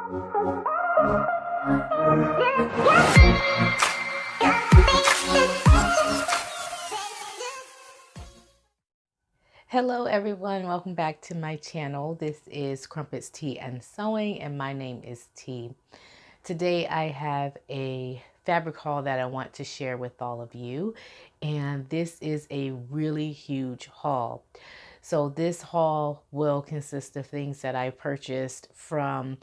Hello everyone, welcome back to my channel. This is Crumpets Tea and Sewing, and my name is T. Today I have a fabric haul that I want to share with all of you, and this is a really huge haul. So this haul will consist of things that I purchased from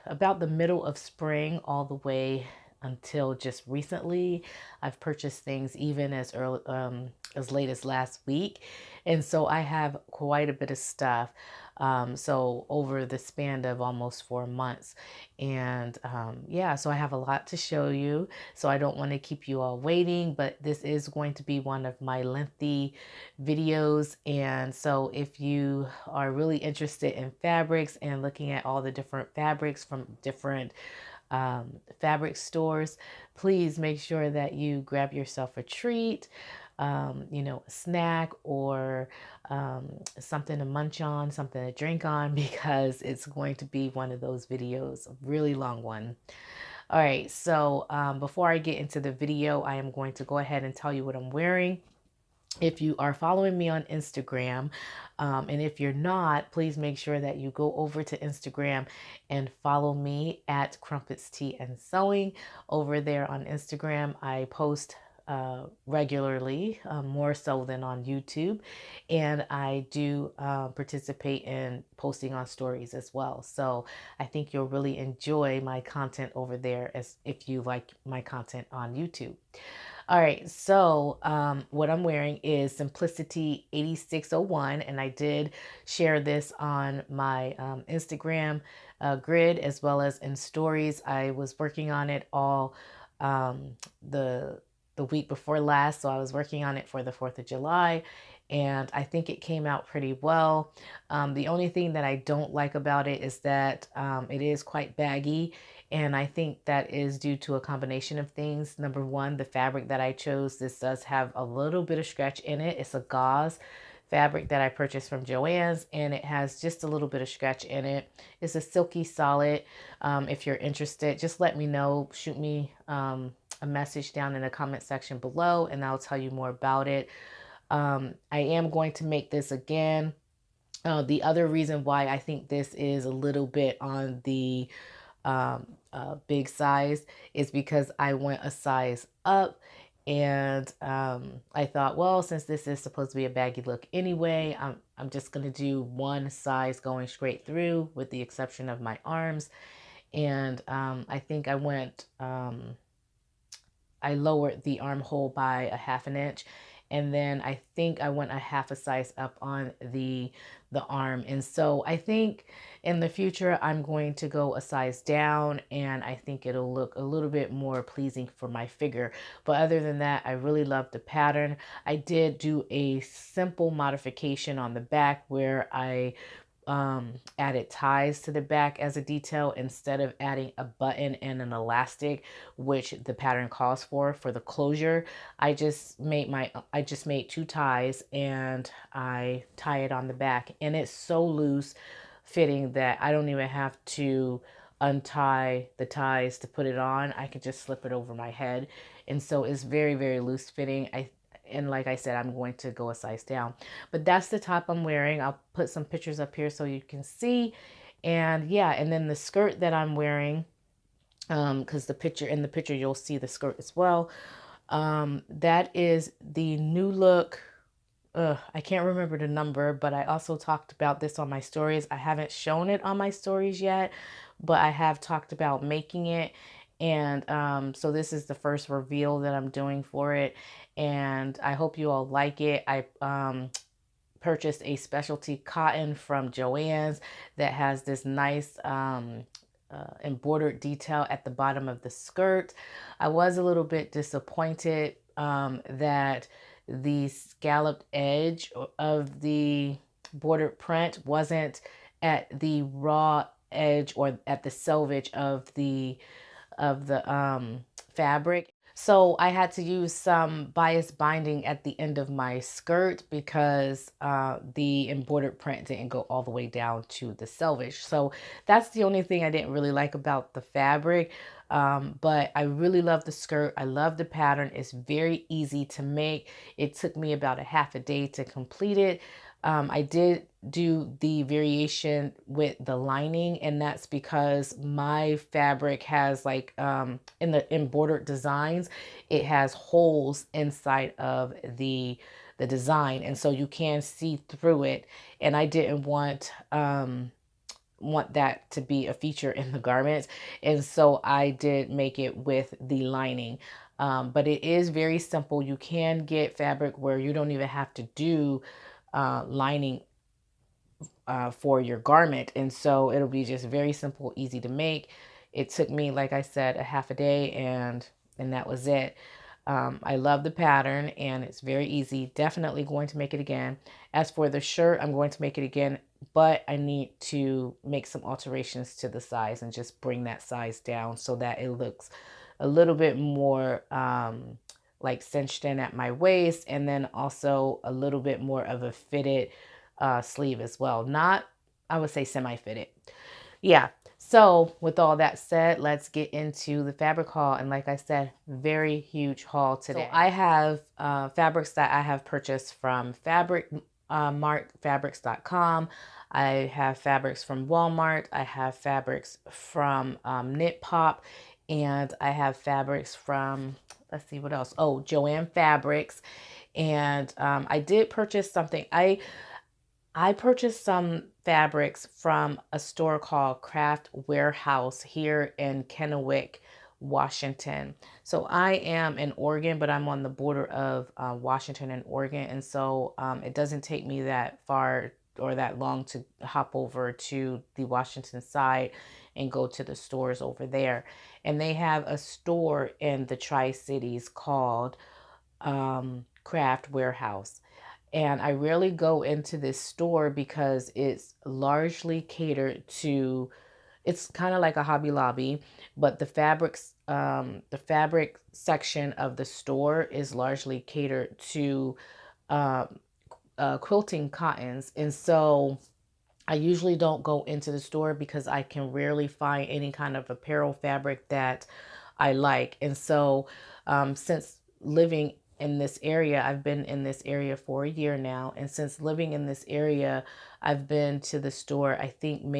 about the middle of spring all the way until just recently. I've purchased things even as early as late as last week, and so I have quite a bit of stuff. So over the span of almost 4 months, and yeah, so I have a lot to show you. So I don't want to keep you all waiting, but this is going to be one of my lengthy videos. And so if you are really interested in fabrics and looking at all the different fabrics from different fabric stores, please make sure that you grab yourself a treat, you know, a snack, or something to munch on, something to drink on, because it's going to be one of those videos, a really long one. All right, so before I get into the video, I am going to go ahead and tell you what I'm wearing. If you are following me on Instagram, and if you're not, please make sure that you go over to Instagram and follow me at Crumpets Tea and Sewing. Over there on Instagram, I post regularly, more so than on YouTube, and I do participate in posting on stories as well. So I think you'll really enjoy my content over there, as if you like my content on YouTube. All right, so what I'm wearing is Simplicity 8601, and I did share this on my Instagram grid as well as in stories. I was working on it all the week before last, so I was working on it for the 4th of July, and I think it came out pretty well. The only thing that I don't like about it is that it is quite baggy, and I think that is due to a combination of things. Number one, the fabric that I chose, this does have a little bit of stretch in it. It's a gauze fabric that I purchased from Joann's, and it has just a little bit of stretch in it. It's a silky solid. If you're interested, just let me know. Shoot me a message down in the comment section below, and I'll tell you more about it. I am going to make this again. The other reason why I think this is a little bit on the big size is because I went a size up, and I thought, well, since this is supposed to be a baggy look anyway, I'm just going to do one size going straight through, with the exception of my arms. And I think I went I lowered the armhole by a ½ inch, and then I think I went a half a size up on the arm. And so I think in the future I'm going to go a size down, and I think it'll look a little bit more pleasing for my figure. But other than that, I really love the pattern. I did do a simple modification on the back where I added ties to the back as a detail, instead of adding a button and an elastic, which the pattern calls for the closure. I just made 2 ties, and I tie it on the back, and it's so loose fitting that I don't even have to untie the ties to put it on. I could just slip it over my head, and so it's very, very loose fitting. And like I said, I'm going to go a size down. But that's the top I'm wearing. I'll put some pictures up here so you can see. And yeah, and then the skirt that I'm wearing, because in the picture you'll see the skirt as well. That is the New Look. I can't remember the number, but I also talked about this on my stories. I haven't shown it on my stories yet, but I have talked about making it. And so this is the first reveal that I'm doing for it, and I hope you all like it. I purchased a specialty cotton from Joann's that has this nice embroidered detail at the bottom of the skirt. I was a little bit disappointed that the scalloped edge of the bordered print wasn't at the raw edge or at the selvage of the fabric. So I had to use some bias binding at the end of my skirt because the embroidered print didn't go all the way down to the selvage. So that's the only thing I didn't really like about the fabric. But I really love the skirt. I love the pattern. It's very easy to make. It took me about a half a day to complete it. I did do the variation with the lining, and that's because my fabric has like in the embroidered designs, it has holes inside of the design, and so you can see through it. And I didn't want that to be a feature in the garments, and so I did make it with the lining. But it is very simple. You can get fabric where you don't even have to do lining for your garment, and so it'll be just very simple, easy to make. It took me, like I said, a half a day, and that was it. I love the pattern and it's very easy. Definitely going to make it again. As for the shirt, I'm going to make it again, but I need to make some alterations to the size and just bring that size down so that it looks a little bit more like cinched in at my waist, and then also a little bit more of a fitted sleeve as well. Not, I would say, semi-fitted. Yeah. So with all that said, let's get into the fabric haul. And like I said, very huge haul today. So I have fabrics that I have purchased from Mart, fabrics.com. I have fabrics from Walmart. I have fabrics from Knitpop. And I have fabrics from, let's see what else. Oh, Joanne Fabrics. And I did purchase something. I purchased some fabrics from a store called Craft Warehouse here in Kennewick, Washington. So I am in Oregon, but I'm on the border of Washington and Oregon. And so it doesn't take me that far or that long to hop over to the Washington side and go to the stores over there. And they have a store in the Tri-Cities called Craft Warehouse. And I rarely go into this store because it's largely catered to, it's kind of like a Hobby Lobby, but the fabric section of the store is largely catered to quilting cottons. And so I usually don't go into the store because I can rarely find any kind of apparel fabric that I like. And so since living in this area, I've been in this area for a year now. And since living in this area, I've been to the store, I think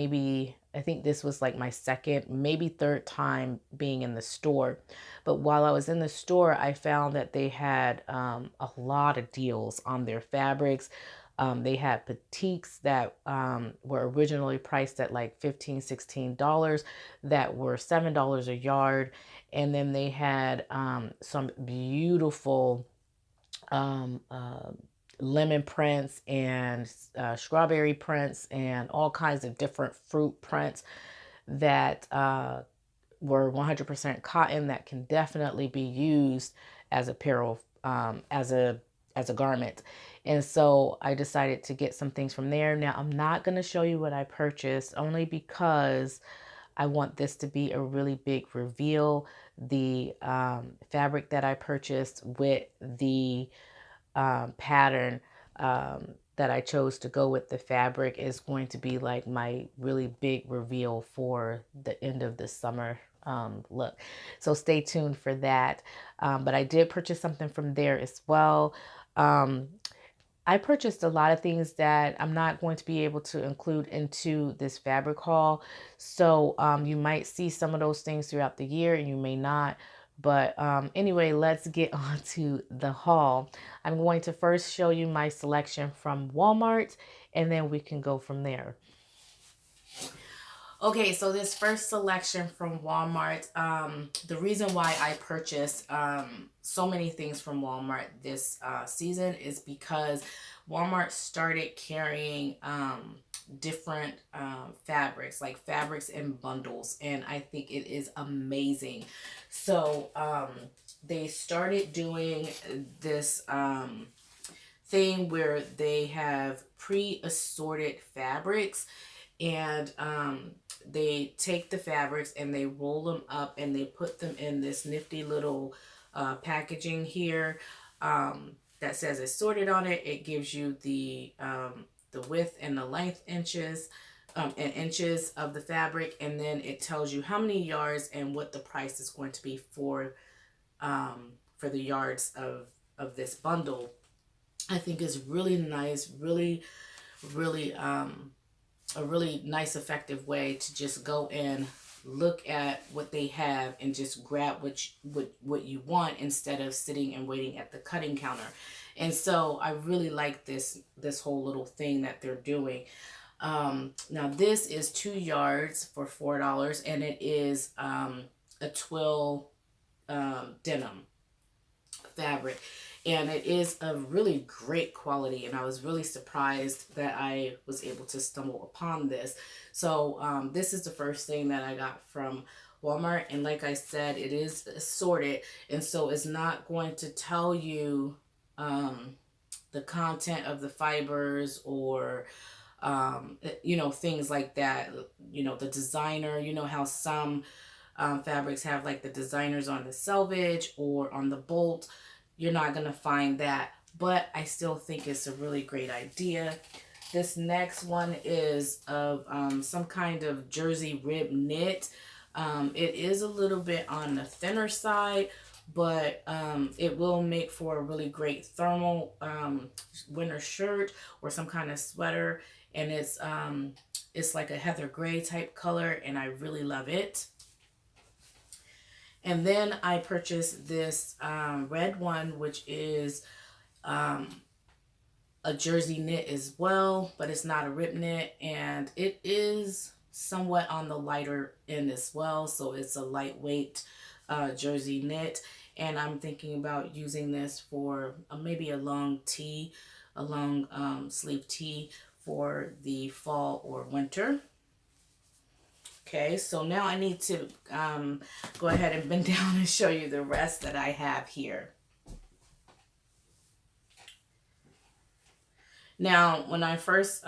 this was like my second, maybe third time being in the store. But while I was in the store, I found that they had a lot of deals on their fabrics. They had petites that were originally priced at like $15, $16 that were $7 a yard. And then they had some beautiful lemon prints and strawberry prints and all kinds of different fruit prints that were 100% cotton that can definitely be used as apparel, as a garment. And so I decided to get some things from there. Now I'm not going to show you what I purchased only because I want this to be a really big reveal. The fabric that I purchased with the pattern that I chose to go with the fabric is going to be like my really big reveal for the end of the summer look. So stay tuned for that. But I did purchase something from there as well. I purchased a lot of things that I'm not going to be able to include into this fabric haul. So you might see some of those things throughout the year and you may not. But anyway, let's get on to the haul. I'm going to first show you my selection from Walmart and then we can go from there. Okay, so this first selection from Walmart, the reason why I purchased so many things from Walmart this season is because Walmart started carrying different fabrics, like fabrics in bundles, and I think it is amazing. So they started doing this thing where they have pre-assorted fabrics, and they take the fabrics and they roll them up and they put them in this nifty little packaging here that says it's sorted on it. It gives you the width and the length inches in inches of the fabric, and then it tells you how many yards and what the price is going to be for the yards of this bundle. I think is really nice, really a really nice effective way to just go in, look at what they have, and just grab what you want instead of sitting and waiting at the cutting counter. And so I really like this whole little thing that they're doing. Now this is 2 yards for $4, and it is a twill denim fabric, and it is a really great quality, and I was really surprised that I was able to stumble upon this. So this is the first thing that I got from Walmart, and like I said, it is assorted, and so it's not going to tell you the content of the fibers or you know, things like that. You know, the designer, you know how some fabrics have like the designers on the selvage or on the bolt. You're not going to find that, but I still think it's a really great idea. This next one is of some kind of jersey rib knit. It is a little bit on the thinner side, but it will make for a really great thermal winter shirt or some kind of sweater, and it's like a heather gray type color, and I really love it. And then I purchased this red one, which is a jersey knit as well, but it's not a rib knit, and it is somewhat on the lighter end as well, so it's a lightweight jersey knit, and I'm thinking about using this for maybe a long tee, a long sleeve tee for the fall or winter. Okay, so now I need to go ahead and bend down and show you the rest that I have here. Now, when I first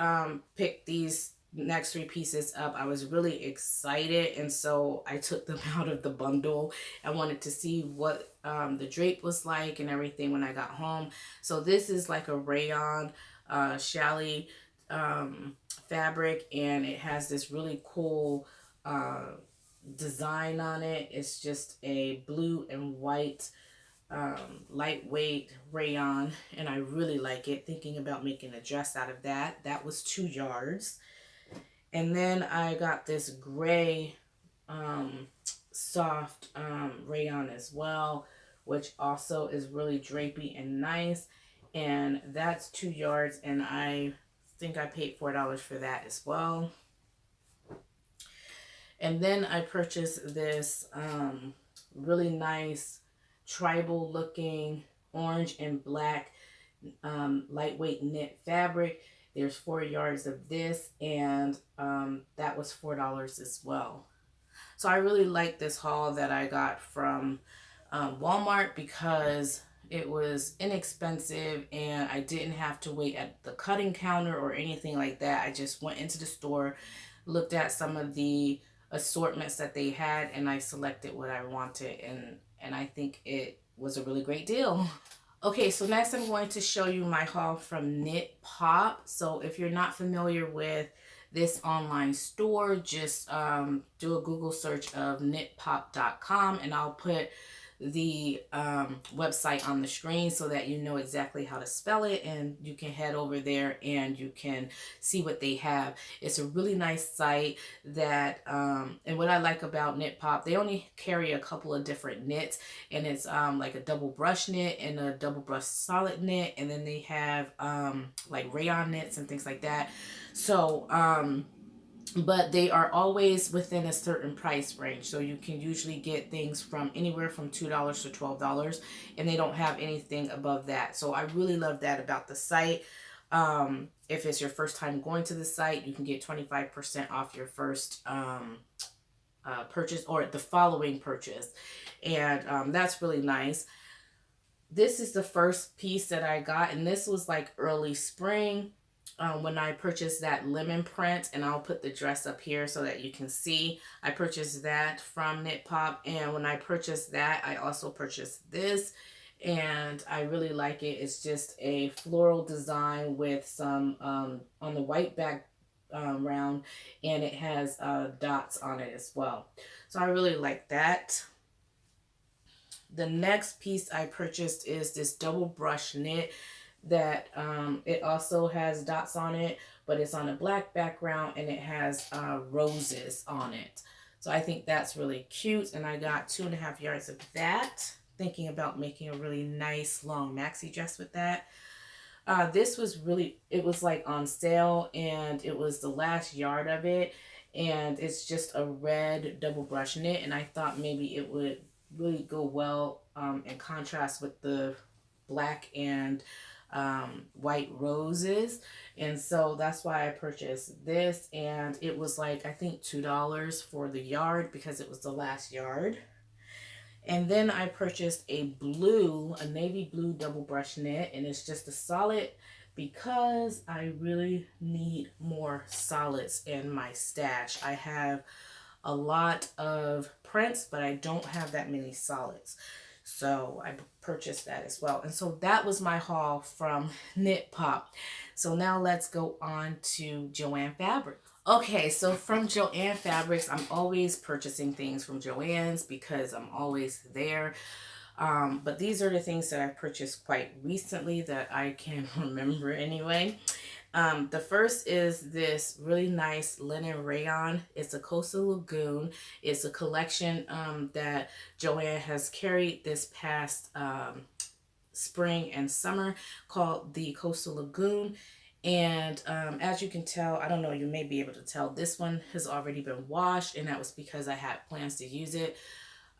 picked these next 3 pieces up, I was really excited, and so I took them out of the bundle. I wanted to see what the drape was like and everything when I got home. So this is like a rayon challis fabric, and it has this really cool design on it. It's just a blue and white lightweight rayon, and I really like it. Thinking about making a dress out of that. That was 2 yards. And then I got this gray soft rayon as well, which also is really drapey and nice, and that's 2 yards, and I think I paid $4 for that as well. And then I purchased this really nice tribal looking orange and black lightweight knit fabric. There's 4 yards of this, and that was $4 as well. So I really like this haul that I got from Walmart because it was inexpensive, and I didn't have to wait at the cutting counter or anything like that. I just went into the store, looked at some of the assortments that they had, and I selected what I wanted, and I think it was a really great deal. Okay, so next I'm going to show you my haul from Knitpop. So if you're not familiar with this online store, just do a Google search of knitpop.com, and I'll put the website on the screen so that you know exactly how to spell it, and you can head over there and you can see what they have. It's a really nice site that and what I like about Knitpop, they only carry a couple of different knits, and it's like a double brush knit and a double brush solid knit, and then they have like rayon knits and things like that. So but they are always within a certain price range, so you can usually get things from anywhere from $2 to $12, and they don't have anything above that. So I really love that about the site. If it's your first time going to the site, you can get 25% off your first purchase or the following purchase, and that's really nice. This is the first piece that I got, and this was like early spring. when I purchased that lemon print, and I'll put the dress up here so that you can see. I purchased that from Knitpop, and when I purchased that, I also purchased this, and I really like it. It's just a floral design with some on the white background, and it has dots on it as well. So I really like that. The next piece I purchased is this double brush knit that it also has dots on it, but it's on a black background and it has roses on it. So I think that's really cute, and I got 2.5 yards of that. Thinking about making a really nice long maxi dress with that. This was really, it was like on sale, and it was the last yard of it, and it's just a red double brush knit, and I thought maybe it would really go well in contrast with the black and white roses, and so that's why I purchased this, and it was like I think $2 for the yard because it was the last yard. And then I purchased a navy blue double brush knit, and it's just a solid because I really need more solids in my stash. I have a lot of prints, but I don't have that many solids. So I purchased that as well. And so that was my haul from Knitpop. So now let's go on to Joann Fabrics. Okay, so from Joann Fabrics, I'm always purchasing things from Joann's because I'm always there. But these are the things that I purchased quite recently that I can remember anyway. The first is this really nice linen rayon. It's a Coastal Lagoon. It's a collection that Joann has carried this past spring and summer called the Coastal Lagoon. And as you can tell, I don't know, you may be able to tell, this one has already been washed, and that was because I had plans to use it.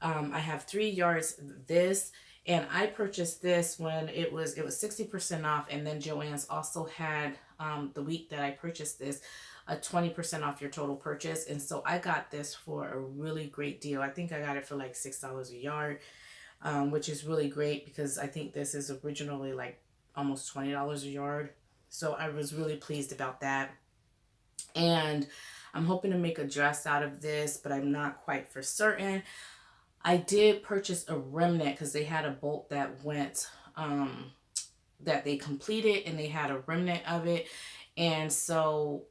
I have 3 yards of this, and I purchased this when it was 60% off, and then Joann's also had the week that I purchased this a 20% off your total purchase, and so I got this for a really great deal. I think I got it for like $6 a yard, which is really great because I think this is originally like almost $20 a yard. So I was really pleased about that. And I'm hoping to make a dress out of this, but I'm not quite for certain. I did purchase a remnant because they had a bolt that went, that they completed, and they had a remnant of it. And so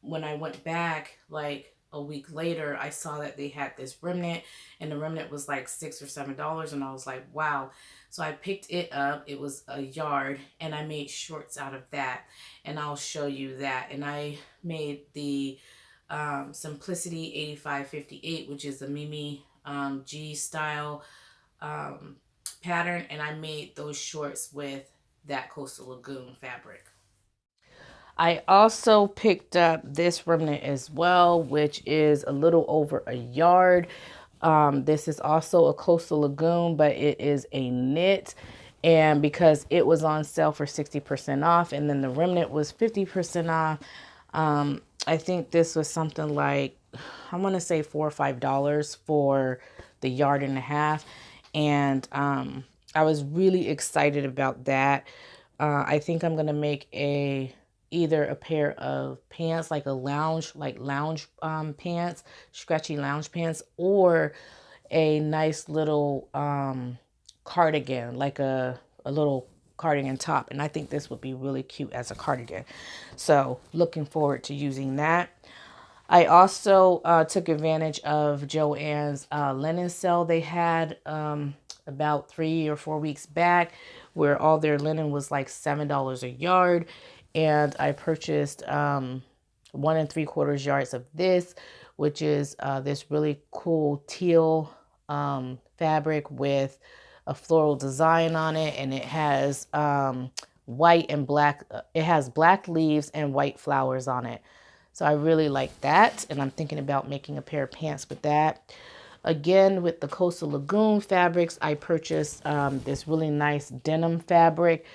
when I went back like a week later, I saw that they had this remnant, and the remnant was like $6 or $7, and I was like, wow. So I picked it up. It was a yard, and I made shorts out of that, and I'll show you that. And I made the Simplicity 8558, which is a Mimi G style pattern, and I made those shorts with that Coastal Lagoon fabric. I also picked up this remnant as well, which is a little over a yard. This is also a Coastal Lagoon, but it is a knit. And because it was on sale for 60% off, and then the remnant was 50% off, I think this was something like, I want to say $4 or $5 for the yard and a half. And I was really excited about that. I think I'm going to make either a pair of pants, like lounge pants, stretchy lounge pants, or a nice little cardigan, like a little cardigan top. And I think this would be really cute as a cardigan. So looking forward to using that. I also took advantage of Joann's linen sale they had about 3 or 4 weeks back, where all their linen was like $7 a yard. And I purchased 1 3/4 yards of this, which is this really cool teal fabric with a floral design on it, and it has white and black. It has black leaves and white flowers on it. So I really like that, and I'm thinking about making a pair of pants with that. Again, with the Coastal Lagoon fabrics, I purchased this really nice denim fabric,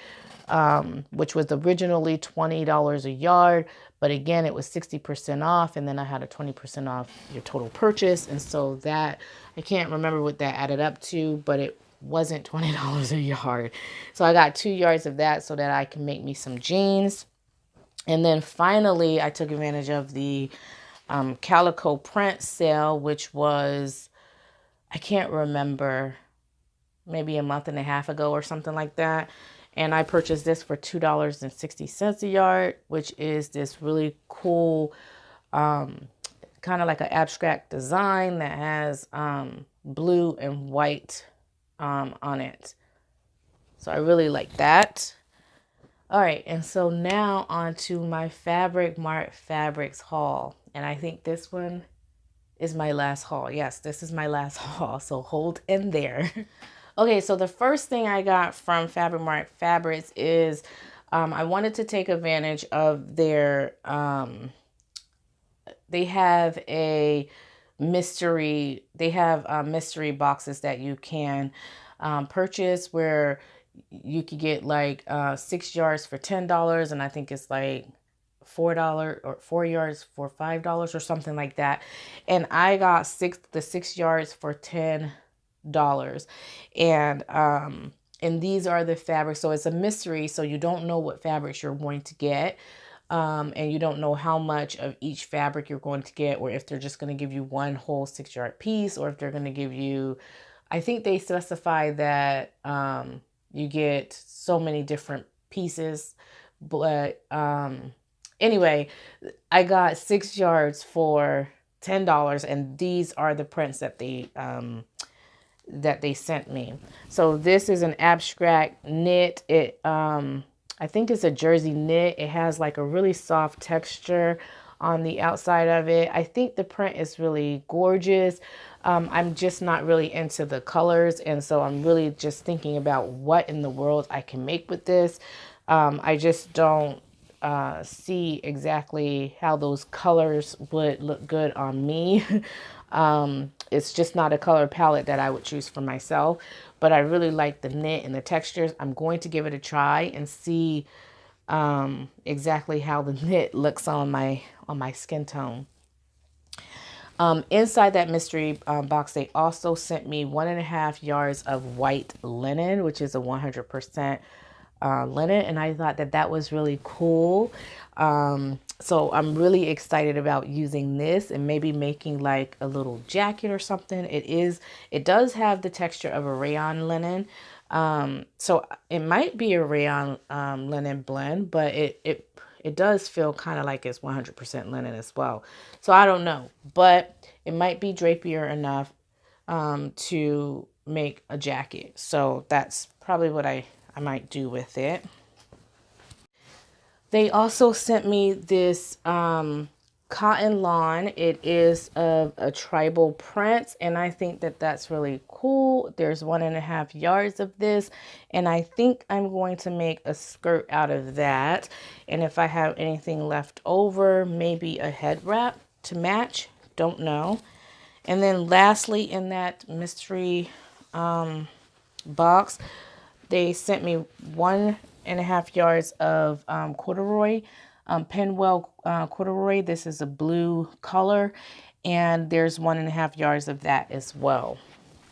which was originally $20 a yard, but again, it was 60% off, and then I had a 20% off your total purchase, and so that, I can't remember what that added up to, but it wasn't $20 a yard. So I got 2 yards of that so that I can make me some jeans. And then finally, I took advantage of the Calico print sale, which was, I can't remember, maybe a month and a half ago or something like that. And I purchased this for $2.60 a yard, which is this really cool, kind of like an abstract design that has blue and white on it. So I really like that. All right, and so now on to my Fabric Mart Fabrics haul. And I think this one is my last haul. Yes, this is my last haul, so hold in there. Okay, so the first thing I got from Fabric Mart Fabrics is I wanted to take advantage of their, they have mystery boxes that you can purchase where you could get like 6 yards for $10, and I think it's like $4 or 4 yards for $5 or something like that. And I got the 6 yards for $10. And these are the fabrics. So it's a mystery, so you don't know what fabrics you're going to get. And you don't know how much of each fabric you're going to get, or if they're just going to give you one whole 6 yard piece, or if they're going to give you, I think they specify that you get so many different pieces. But anyway, I got 6 yards for $10, and these are the prints that they sent me. So this is an abstract knit. I think it's a jersey knit. It has like a really soft texture on the outside of it. I think the print is really gorgeous. I'm just not really into the colors, and so I'm really just thinking about what in the world I can make with this. I just don't see exactly how those colors would look good on me. It's just not a color palette that I would choose for myself, but I really like the knit and the textures. I'm going to give it a try and see exactly how the knit looks on my skin tone. Inside that mystery box, they also sent me 1.5 yards of white linen, which is a 100% linen, and I thought that was really cool. So I'm really excited about using this and maybe making like a little jacket or something. It does have the texture of a rayon linen. So it might be a rayon linen blend, but it does feel kind of like it's 100% linen as well. So I don't know, but it might be drapier enough to make a jacket. So that's probably what I might do with it. They also sent me this cotton lawn. It is of a tribal print, and I think that that's really cool. There's 1.5 yards of this, and I think I'm going to make a skirt out of that. And if I have anything left over, maybe a head wrap to match. Don't know. And then lastly, in that mystery box, they sent me 1.5 yards of corduroy, Penwell corduroy. This is a blue color, and there's 1.5 yards of that as well.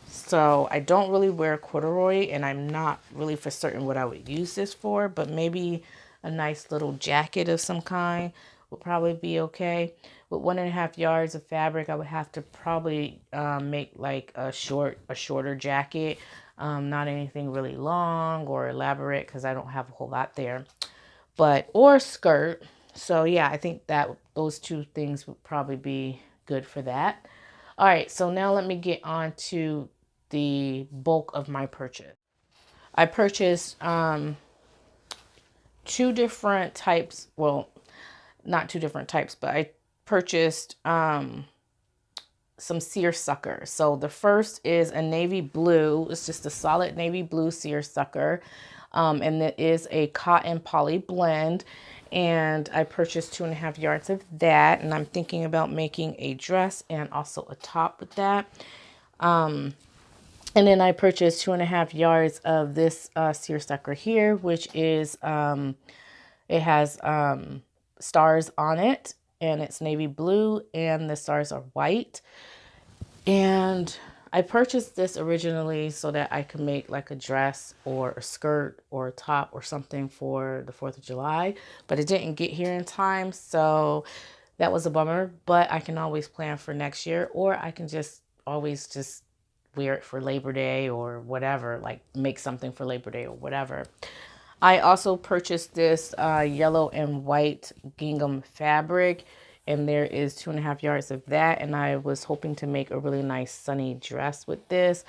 So I don't really wear corduroy, and I'm not really for certain what I would use this for, but maybe a nice little jacket of some kind would probably be okay. With 1.5 yards of fabric, I would have to probably make like a shorter jacket. Not anything really long or elaborate because I don't have a whole lot there, or skirt. So yeah, I think that those two things would probably be good for that. All right, so now let me get on to the bulk of my purchase. I purchased 2 different types. Well, not 2 different types, but I purchased some Seersucker. So the first is a navy blue. It's just a solid navy blue Seersucker. And it is a cotton poly blend. And I purchased 2.5 yards of that. And I'm thinking about making a dress and also a top with that. And then I purchased 2.5 yards of this Seersucker here, which is, it has stars on it. And it's navy blue, and the stars are white. And I purchased this originally so that I could make like a dress or a skirt or a top or something for the 4th of July, but it didn't get here in time, so that was a bummer. But I can always plan for next year, or I can just always just wear it for Labor Day or whatever, like make something for Labor Day or whatever. I also purchased this yellow and white gingham fabric, and there is 2.5 yards of that, and I was hoping to make a really nice sunny dress with this,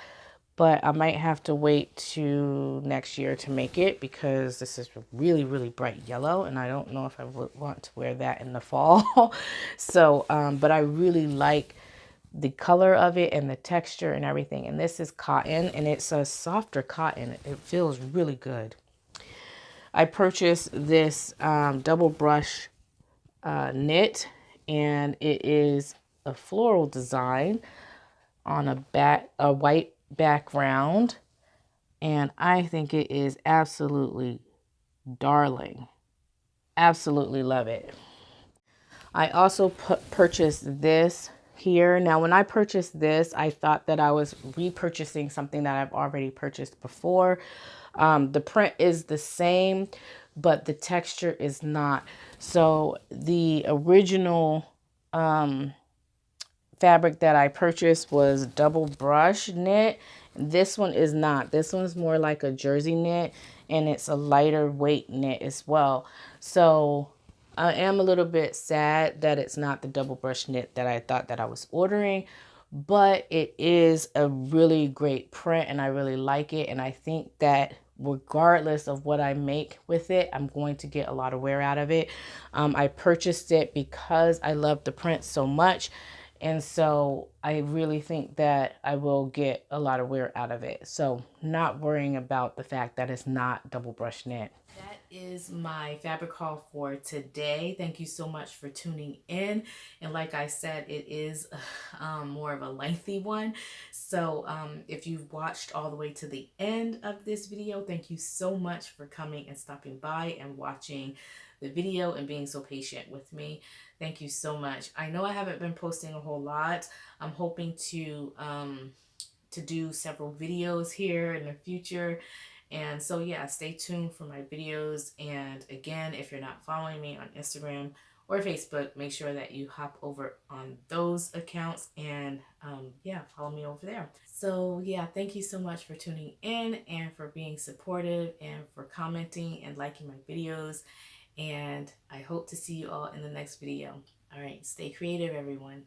but I might have to wait to next year to make it because this is really, really bright yellow, and I don't know if I would want to wear that in the fall. So, but I really like the color of it and the texture and everything, and this is cotton, and it's a softer cotton. It feels really good. I purchased this double brush knit, and it is a floral design on a white background, and I think it is absolutely darling. Absolutely love it. I also purchased this here. Now, when I purchased this, I thought that I was repurchasing something that I've already purchased before. The print is the same, but the texture is not. So the original fabric that I purchased was double brush knit. This one is not. This one's more like a jersey knit, and it's a lighter weight knit as well. So I am a little bit sad that it's not the double brush knit that I thought that I was ordering, but it is a really great print and I really like it. And I think that regardless of what I make with it, I'm going to get a lot of wear out of it. I purchased it because I love the print so much. And so I really think that I will get a lot of wear out of it. So not worrying about the fact that it's not double brush knit. That is my fabric haul for today. Thank you so much for tuning in. And like I said, it is more of a lengthy one. So if you've watched all the way to the end of this video, thank you so much for coming and stopping by and watching the video and being so patient with me. Thank you so much. I know I haven't been posting a whole lot. I'm hoping to do several videos here in the future. And so yeah, stay tuned for my videos. And again, if you're not following me on Instagram or Facebook, make sure that you hop over on those accounts and yeah, follow me over there. So yeah, thank you so much for tuning in and for being supportive and for commenting and liking my videos. And I hope to see you all in the next video. All right, stay creative, everyone.